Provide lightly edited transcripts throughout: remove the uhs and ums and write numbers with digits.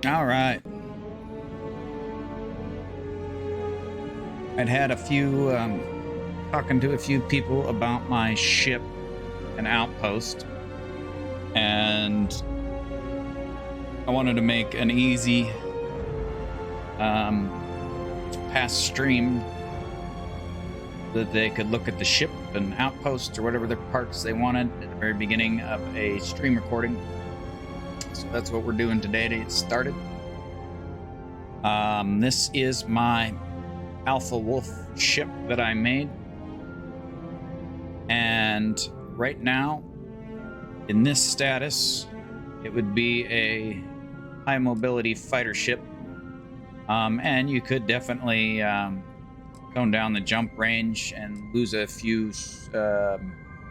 All right. I'd had a few, talking to a few people about my ship and Outpost, and I wanted to make an easy past stream that they could look at the ship and Outpost or whatever their parts they wanted at the very beginning of a stream recording. So that's what we're doing today to get started. This is my Alpha Wolfe ship that I made, and right now in this status it would be a high mobility fighter ship, and you could definitely tone down the jump range and lose a few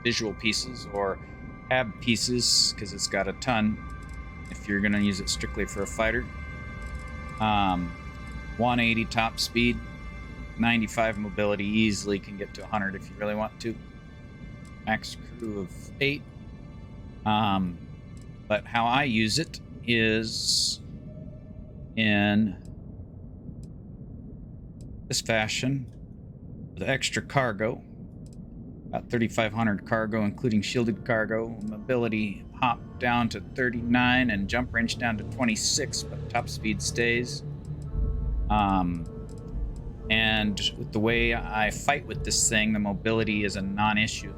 visual pieces or hab pieces because it's got a ton if you're going to use it strictly for a fighter. 180 top speed, 95 mobility, easily can get to 100 if you really want to. Max crew of 8. But how I use it is in this fashion with extra cargo. About 3,500 cargo, including shielded cargo. Mobility hop down to 39 and jump range down to 26, but top speed stays. And with the way I fight with this thing, the mobility is a non-issue.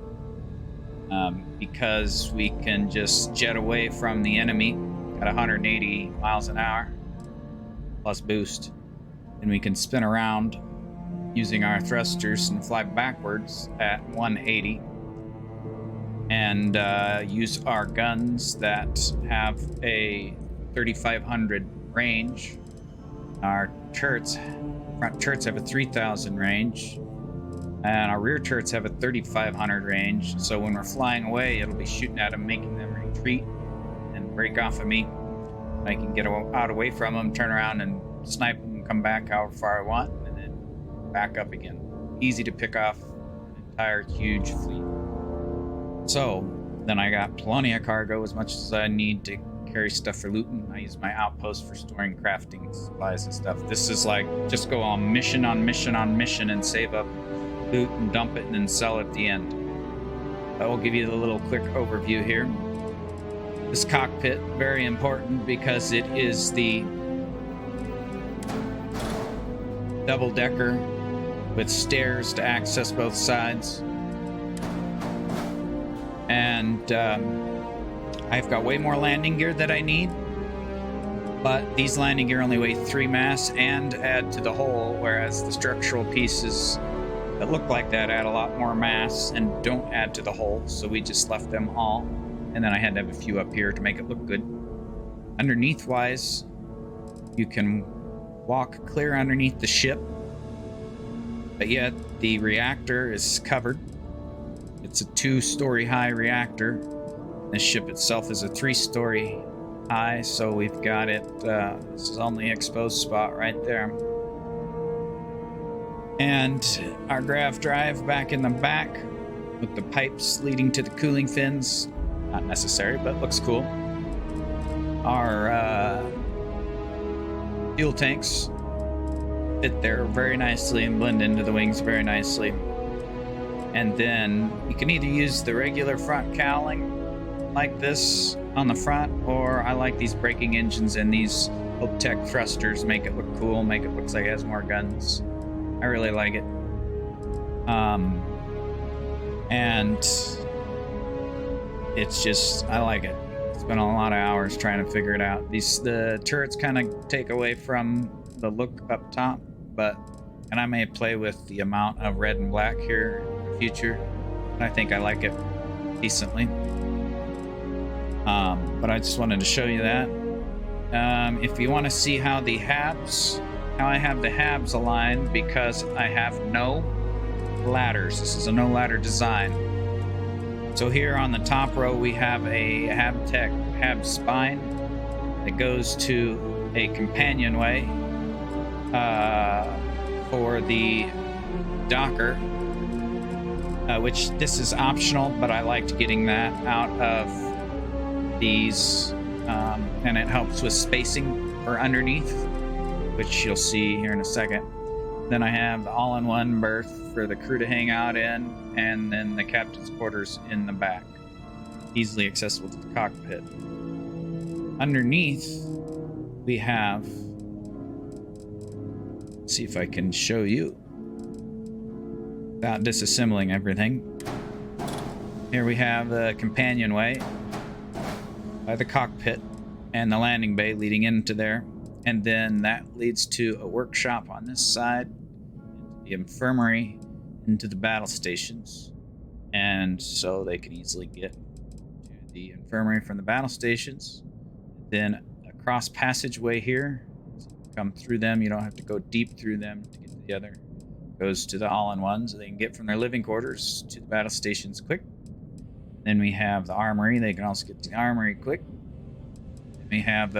Because we can just jet away from the enemy at 180 miles an hour plus boost, and we can spin around using our thrusters and fly backwards at 180 and use our guns that have a 3,500 range. Our front turrets have a 3,000 range, and our rear turrets have a 3,500 range. So when we're flying away, it'll be shooting at them, making them retreat and break off of me. I can get out away from them, turn around and snipe them, and come back however far I want, and then back up again. Easy to pick off an entire huge fleet. So then I got plenty of cargo, as much as I need to carry stuff for looting. I use my Outpost for storing crafting supplies and stuff. This is like just go on mission on mission on mission and save up loot and dump it and then sell at the end. I will give you the little quick overview here. This cockpit, very important because it is the double-decker with stairs to access both sides. And I've got way more landing gear that I need, but these landing gear only weigh 3 mass and add to the hull, whereas the structural pieces that look like that add a lot more mass and don't add to the hull, so we just left them all. And then I had to have a few up here to make it look good. Underneath wise, you can walk clear underneath the ship, but yet the reactor is covered. It's a 2-story high reactor. The ship itself is a 3-story high, so we've got it, this is only exposed spot right there. And our grav drive back in the back with the pipes leading to the cooling fins. Not necessary, but looks cool. Our fuel tanks fit there very nicely and blend into the wings very nicely. And then you can either use the regular front cowling like this on the front, or I like these braking engines and these Optech thrusters, make it look cool, make it look like it has more guns. I really like it. And it's just, I like it. Spent a lot of hours trying to figure it out. The turrets kind of take away from the look up top, and I may play with the amount of red and black here in the future. I think I like it decently. But I just wanted to show you that. If you want to see how I have the habs aligned, because I have no ladders. This is a no ladder design. So here on the top row, we have a hab spine that goes to a companionway for the docker, which this is optional, but I liked getting that out of these, and it helps with spacing or underneath, which you'll see here in a second. Then I have the all-in-one berth for the crew to hang out in, and then the captain's quarters in the back, easily accessible to the cockpit. Underneath, we have, let's see if I can show you without disassembling everything. Here we have the companionway by the cockpit and the landing bay leading into there. And then that leads to a workshop on this side, the infirmary, into the battle stations. And so they can easily get to the infirmary from the battle stations. Then a cross passageway here. So you come through them. You don't have to go deep through them to get to the other. Goes to the all-in-ones. So they can get from their living quarters to the battle stations quick. Then we have the armory. They can also get to the armory quick. Then we have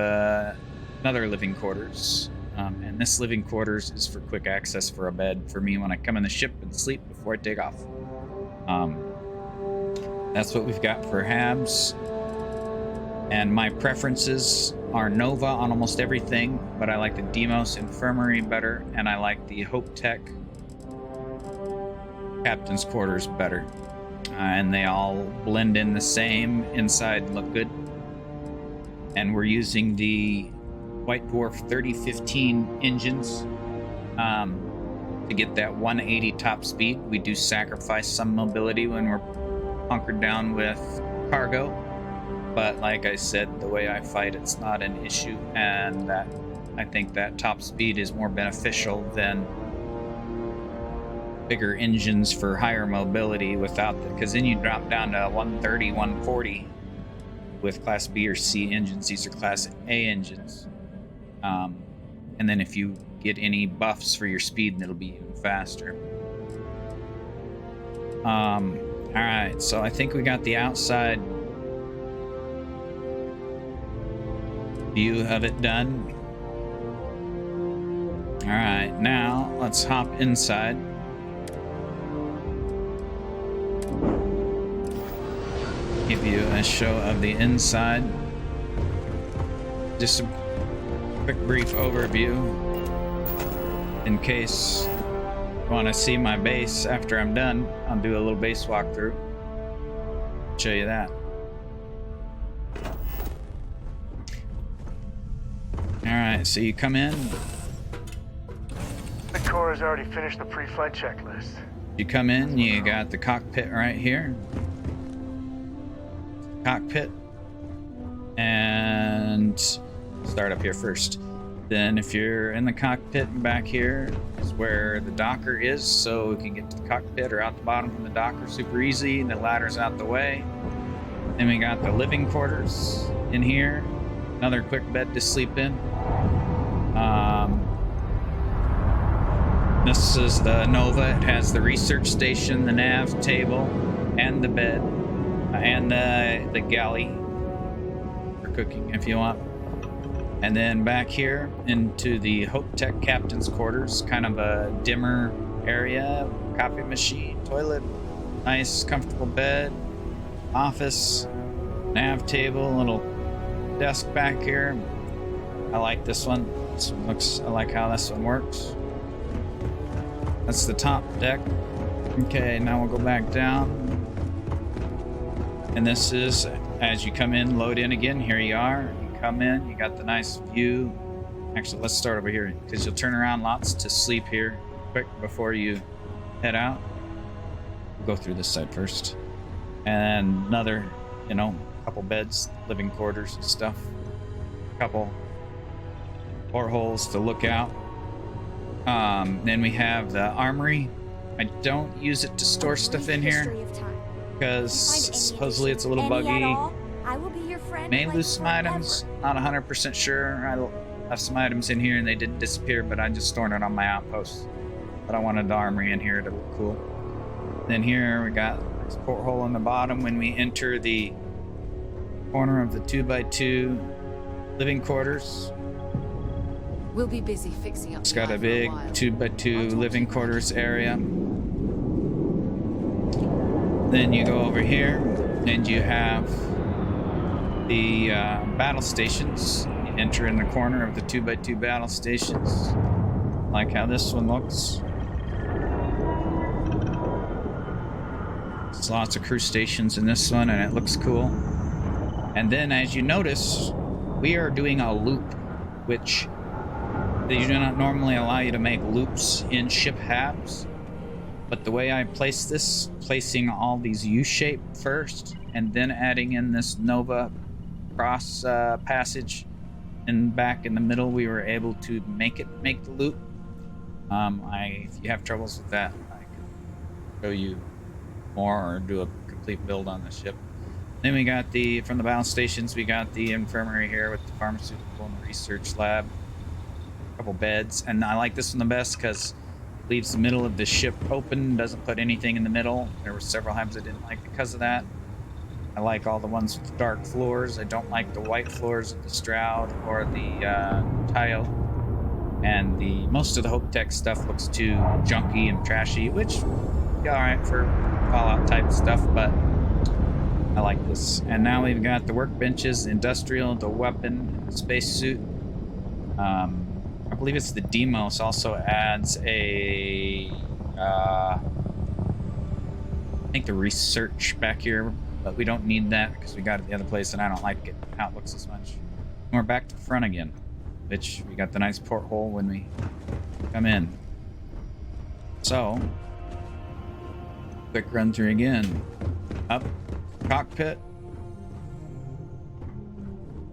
another living quarters. And this living quarters is for quick access for a bed for me when I come in the ship and sleep before I take off. That's what we've got for Habs. And my preferences are Nova on almost everything, but I like the Demos Infirmary better, and I like the Hope Tech Captain's Quarters better. And they all blend in the same, inside look good. And we're using the White Dwarf 3015 engines to get that 180 top speed. We do sacrifice some mobility when we're hunkered down with cargo, but like I said, the way I fight, it's not an issue, and that I think that top speed is more beneficial than bigger engines for higher mobility without the, because then you drop down to 130, 140 with Class B or C engines. These are Class A engines. And then if you get any buffs for your speed, it'll be even faster. Alright, so I think we got the outside view of it done. Alright, now let's hop inside. Give you a show of the inside. Just a quick brief overview in case you want to see my base after I'm done. I'll do a little base walkthrough. Show you that. Alright, so you come in. The Corps has already finished the pre-flight checklist. You come in, you got the cockpit right here. Cockpit. And start up here first. Then if you're in the cockpit, back here is where the docker is, so we can get to the cockpit or out the bottom from the docker super easy. The ladder's out the way. Then we got the living quarters in here. Another quick bed to sleep in. This is the Nova. It has the research station, the nav table, and the bed, and the galley for cooking if you want. And then back here into the Hope Tech Captain's Quarters, kind of a dimmer area, copy machine, toilet, nice comfortable bed, office, nav table, little desk back here. I like this one. This one looks, I like how this one works. That's the top deck. Okay, now we'll go back down. And this is, as you come in, load in again, here you are. Come in, you got the nice view. Actually, let's start over here because you'll turn around lots to sleep here quick before you head out. Go through this side first. And another, couple beds, living quarters and stuff. Couple portholes to look out. Then we have the armory. I don't use it to store stuff in here because supposedly it's a little buggy. I will be your friend. May lose some items. Not 100% sure. I have some items in here and they didn't disappear, but I just stored it on my outpost. But I wanted the armory in here to look cool. Then here we got this porthole on the bottom when we enter the corner of the 2x2 living quarters. We'll be busy fixing up. It's got a big 2x2 living quarters area. Then you go over here and you have the battle stations. You enter in the corner of the 2x2 battle stations. Like how this one looks. There's lots of crew stations in this one, and it looks cool. And then, as you notice, we are doing a loop, which they do not normally allow you to make loops in ship halves. But the way I place this, placing all these U-shape first, and then adding in this Nova cross passage, and back in the middle, we were able to make the loop. If you have troubles with that, I can show you more or do a complete build on the ship. Then we got from the battle stations, we got the infirmary here with the pharmaceutical and the research lab. A couple beds, and I like this one the best because it leaves the middle of the ship open, doesn't put anything in the middle. There were several times I didn't like because of that. I like all the ones with dark floors. I don't like the white floors of the Stroud or the Tayo. And most of the Hope Tech stuff looks too junky and trashy, which is alright for Fallout type stuff, but I like this. And now we've got the workbenches, the industrial, the weapon, the spacesuit. I believe it's the Demos also adds I think the research back here, but we don't need that because we got it the other place and I don't like it how it looks as much. And we're back to the front again, which we got the nice porthole when we come in. So, quick run through again. Up, cockpit.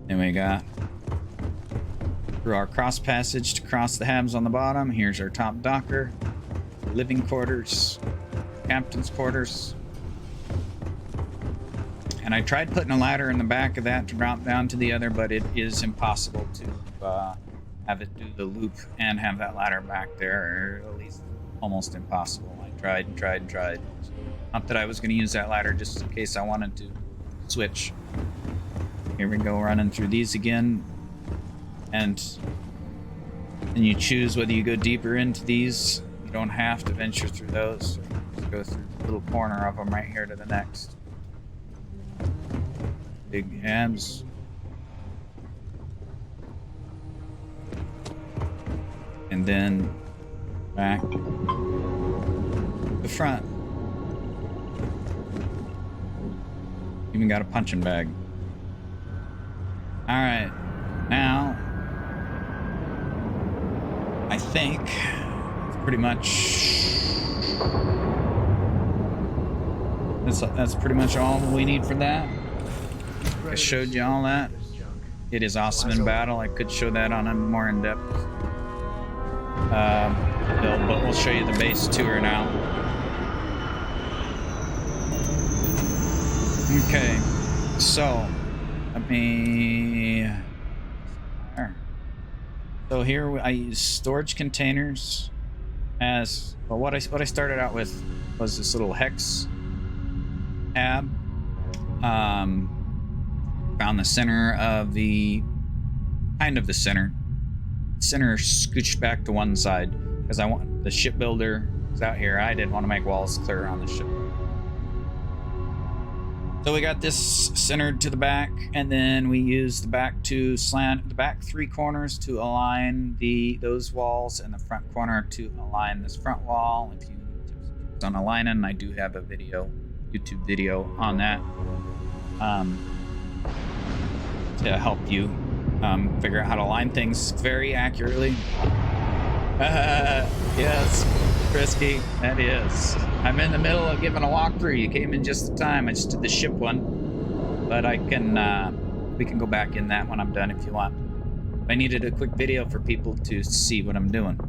Then we got through our cross passage to cross the halves on the bottom. Here's our top docker, living quarters, captain's quarters. And I tried putting a ladder in the back of that to drop down to the other, but it is impossible to have it do the loop and have that ladder back there, or at least almost impossible. I tried and tried and tried. Not that I was going to use that ladder just in case I wanted to switch. Here we go, running through these again. And then you choose whether you go deeper into these. You don't have to venture through those. Just go through the little corner of them right here to the next. Big halves. And then back to the front. Even got a punching bag. Alright, now I think it's pretty much that's pretty much all we need for that. I showed you all that. It is awesome in battle. I could show that on a more in-depth build, but we'll show you the base tour now. Okay, so let me. So here I use storage containers as well. What I started out with was this little hex tab. Found the center of the center scooched back to one side because I want the shipbuilder is out here. I didn't want to make walls clear on the ship. So we got this centered to the back, and then we use the back to slant the back three corners to align those walls, and the front corner to align this front wall. If you need tips on aligning, I do have a YouTube video on that to help you figure out how to align things very accurately. Yes, Frisky, that is. I'm in the middle of giving a walkthrough. You came in just in time. I just did the ship one, but I can we can go back in that when I'm done if you want. I needed a quick video for people to see what I'm doing.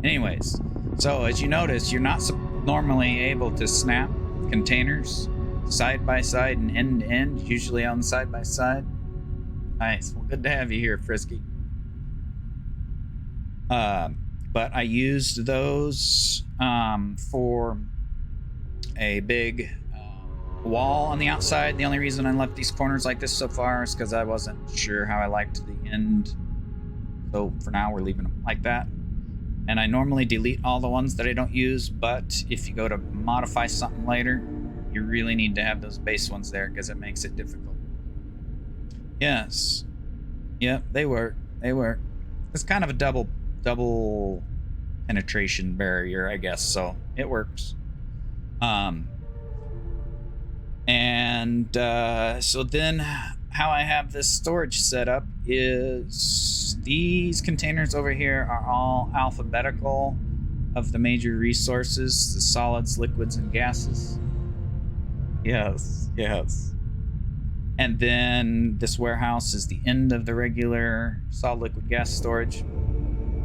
Anyways, so as you notice, you're not normally able to snap containers side by side and end to end, usually on side by side. Nice. Well, good to have you here, Frisky. But I used those for a big wall on the outside. The only reason I left these corners like this so far is because I wasn't sure how I liked the end. So for now, we're leaving them like that. And I normally delete all the ones that I don't use, but if you go to modify something later, you really need to have those base ones there because it makes it difficult. Yes. Yep, they work. They work. It's kind of a double penetration barrier, I guess. So it works. So then how I have this storage set up is these containers over here are all alphabetical of the major resources, the solids, liquids, and gases. Yes, yes. And then this warehouse is the end of the regular solid, liquid, gas storage.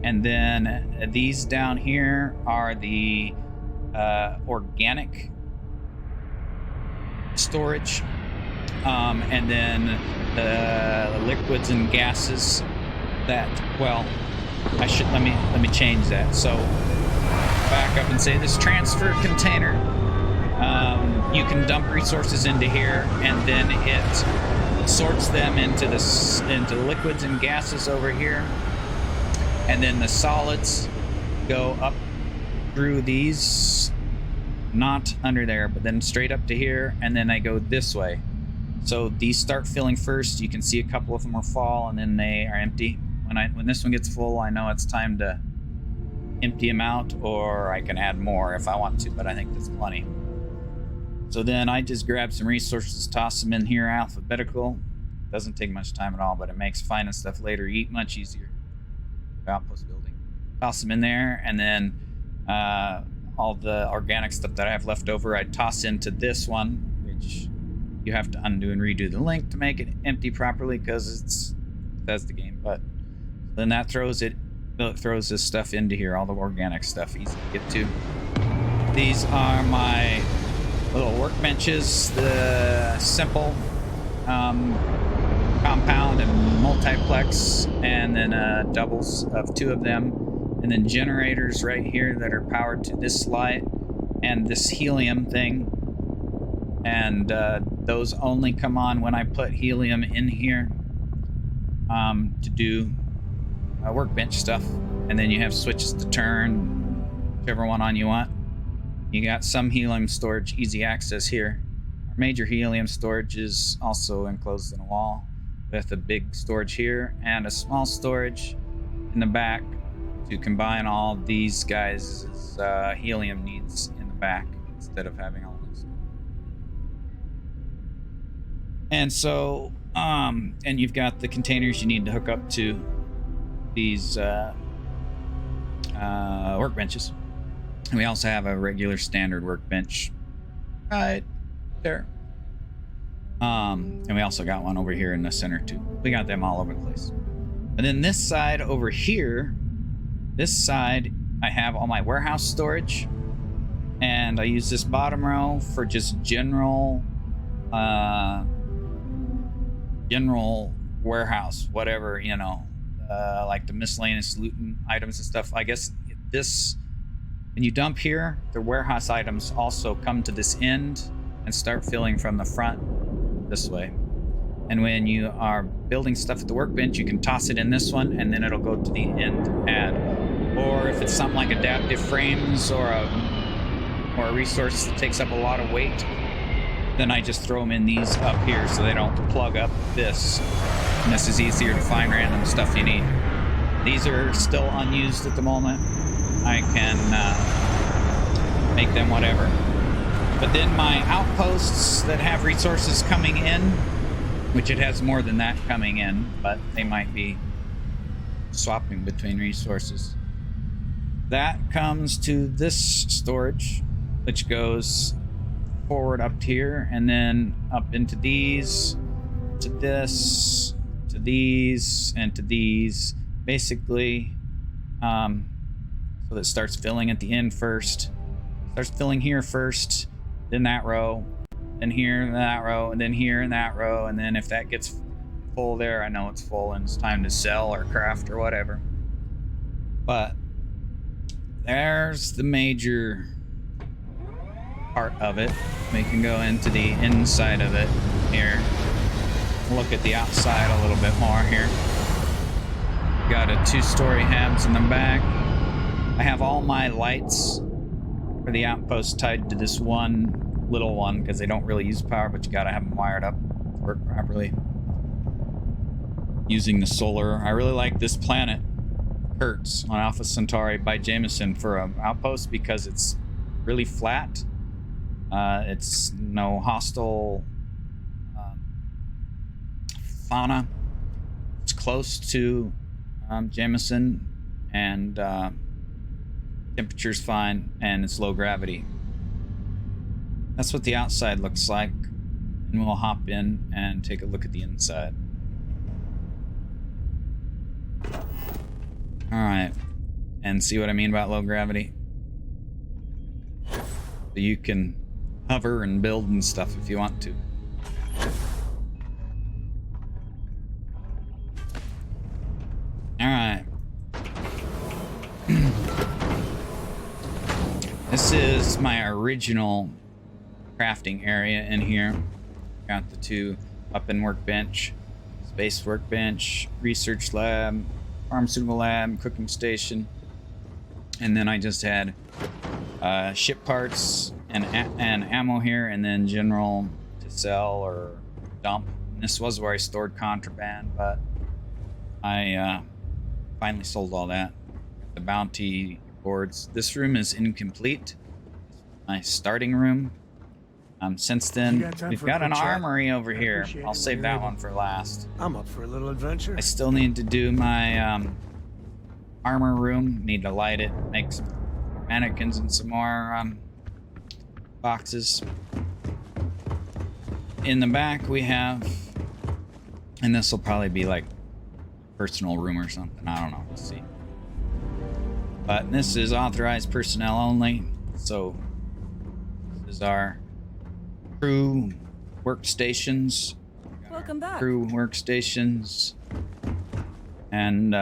And then these down here are the organic storage. And then the liquids and gases that, well, let me change that. So back up and say this transfer container, you can dump resources into here, and then it sorts them into liquids and gases over here, and then the solids go up through these, not under there, but then straight up to here, and then I go this way. So these start filling first. You can see a couple of them will fall, and then they are empty. When this one gets full, I know it's time to empty them out, or I can add more if I want to, but I think that's plenty. So then I just grab some resources, toss them in here alphabetical. Doesn't take much time at all, but it makes finding stuff later much easier. Outpost building. Toss them in there, and then all the organic stuff that I have left over, I toss into this one, which you have to undo and redo the link to make it empty properly because that's the game. But then that throws this stuff into here, all the organic stuff, easy to get to. These are my little workbenches, the simple compound and multiplex, and then doubles of 2 of them, and then generators right here that are powered to this light and this helium thing, and those only come on when I put helium in here to do workbench stuff. And then you have switches to turn whichever one on you want. You got some helium storage, easy access here. Our major helium storage is also enclosed in a wall with a big storage here and a small storage in the back to combine all these guys' helium needs in the back instead of having all this. And so, and you've got the containers you need to hook up to these workbenches. And we also have a regular standard workbench right there. And we also got one over here in the center too. We got them all over the place. And then this side over here, I have all my warehouse storage, and I use this bottom row for just general warehouse, whatever, like the miscellaneous looting items and stuff. I guess when you dump here, the warehouse items also come to this end and start filling from the front this way. And when you are building stuff at the workbench, you can toss it in this one, and then it'll go to the end to add. Or if it's something like adaptive frames or a resource that takes up a lot of weight, then I just throw them in these up here so they don't plug up this. And this is easier to find random stuff you need. These are still unused at the moment. I can make them whatever. But then my outposts that have resources coming in, which it has more than that coming in, but they might be swapping between resources. That comes to this storage, which goes forward up here and then up into these, to this, to these, and to these. Basically, so that it starts filling at the end first. Starts filling here first, then that row, then here and that row, and then here and that row, and then if that gets full there, I know it's full and it's time to sell or craft or whatever. But there's the major part of it. We can go into the inside of it here. Look at the outside a little bit more here. Got a 2-story habs in the back. I have all my lights for the outpost tied to this one little one because they don't really use power, but you gotta have them wired up to work properly. using the solar. I really like this planet, Kurtz, on Alpha Centauri by Jameson for an outpost because it's really flat. It's no hostile fauna. It's close to Jameson, and temperature's fine, and it's low gravity. That's what the outside looks like, and we'll hop in and take a look at the inside. All right, and see what I mean about low gravity. So you can hover and build and stuff if you want to. All right. This is my original crafting area in here. Got the two weapon workbench, space workbench, research lab, pharmaceutical lab, cooking station, and then I just had ship parts and ammo here, and then general to sell or dump. And this was where I stored contraband, but I finally sold all that. The bounty boards. This room is incomplete. My starting room. Since then, we've got an armory over here. I'll save that one for last. I'm up for a little adventure. I still need to do my armor room. Need to light it, make some mannequins and some more boxes. In the back we have, and this will probably be like personal room or something. I don't know. We'll see. But this is authorized personnel only. So this is our crew workstations. Welcome back. Crew workstations, and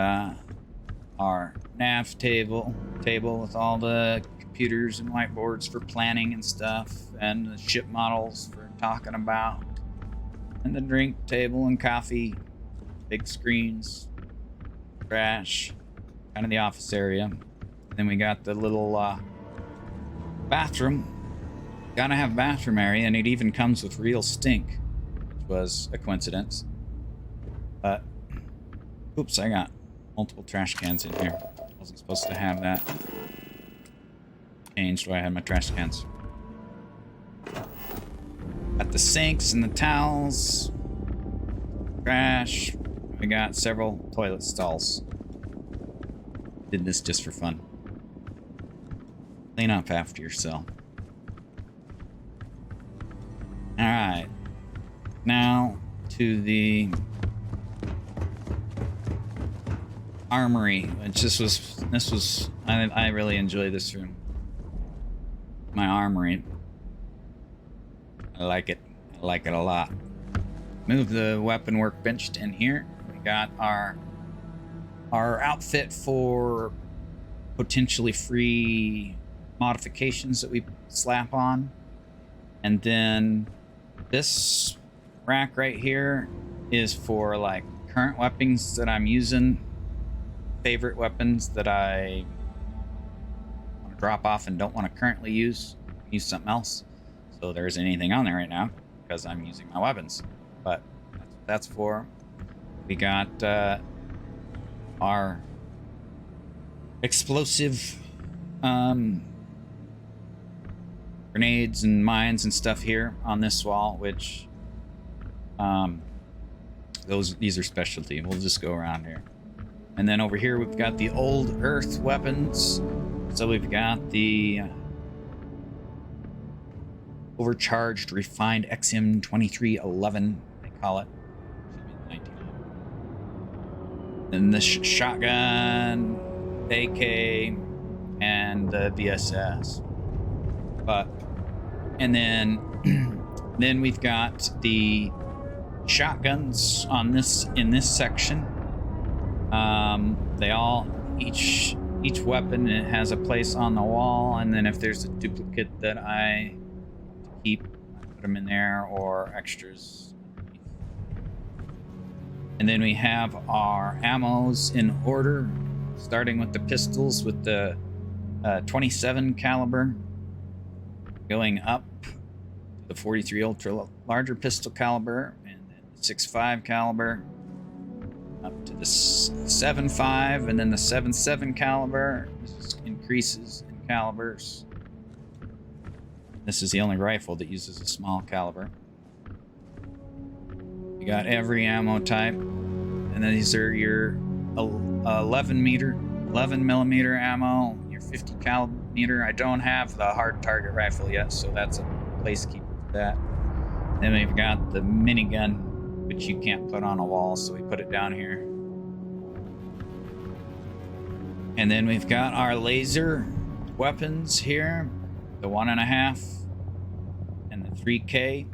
our nav table with all the computers and whiteboards for planning and stuff, and the ship models for talking about, and the drink table and coffee, big screens, trash, kind of the office area. Then we got the little bathroom. Gotta have bathroom area, and it even comes with real stink, which was a coincidence. But oops, I got multiple trash cans in here. Wasn't supposed to have that. Changed why I had my trash cans. Got the sinks and the towels. Trash. We got several toilet stalls. Did this just for fun. Clean up after yourself. Alright. Now to the armory, which I really enjoy this room. My armory. I like it a lot. Move the weapon workbench in here. We got our outfit for potentially free modifications that we slap on, and then this rack right here is for like current weapons that I'm using, favorite weapons that I want to drop off and don't want to currently use something else. So there's anything on there right now because I'm using my weapons, but that's what that's for. We got our explosive grenades and mines and stuff here on this wall, which these are specialty. We'll just go around here. And then over here we've got the old Earth weapons. So we've got the overcharged refined XM2311, they call it. Should be the 1911. Then the shotgun, AK, and the VSS. And then we've got the shotguns on in this section. Each weapon, it has a place on the wall, and then if there's a duplicate that I keep, I put them in there, or extras. And then we have our ammos in order, starting with the pistols with the 27 caliber, going up to the 43 ultra larger pistol caliber, and then the 6.5 caliber, Up to the 7.5 and then the 7.7 caliber. This increases in calibers. This is the only rifle that uses a small caliber. You got every ammo type, and then these are your 11 millimeter ammo, your 50 caliber. I don't have the hard target rifle yet, so that's a placekeeper for that. Then we've got the minigun, which you can't put on a wall, so we put it down here. And then we've got our laser weapons here, the 1.5 and the 3K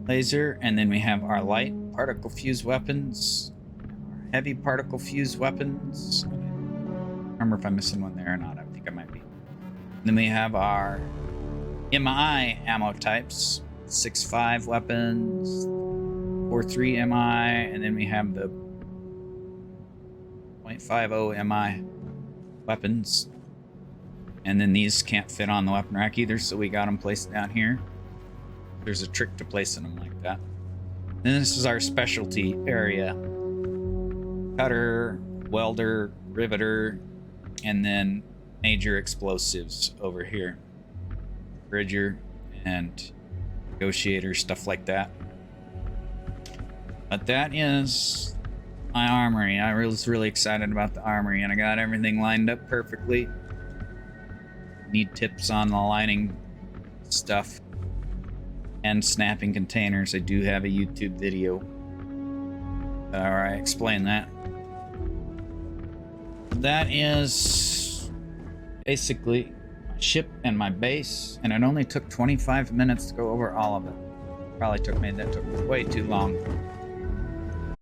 laser, and then we have our light particle fuse weapons, our heavy particle fuse weapons. I don't remember if I'm missing one there or not. I think I might be. And then we have our MI ammo types, 6.5 weapons, 4.3 MI, and then we have the 0.50 MI weapons. And then these can't fit on the weapon rack either, so we got them placed down here. There's a trick to placing them like that. Then this is our specialty area. Cutter, welder, riveter, and then major explosives over here. Bridger and negotiator, stuff like that. But that is my armory. I was really excited about the armory, and I got everything lined up perfectly. Need tips on the lining stuff and snapping containers. I do have a YouTube video where I explain that. That is basically my ship and my base, and it only took 25 minutes to go over all of it. That took way too long.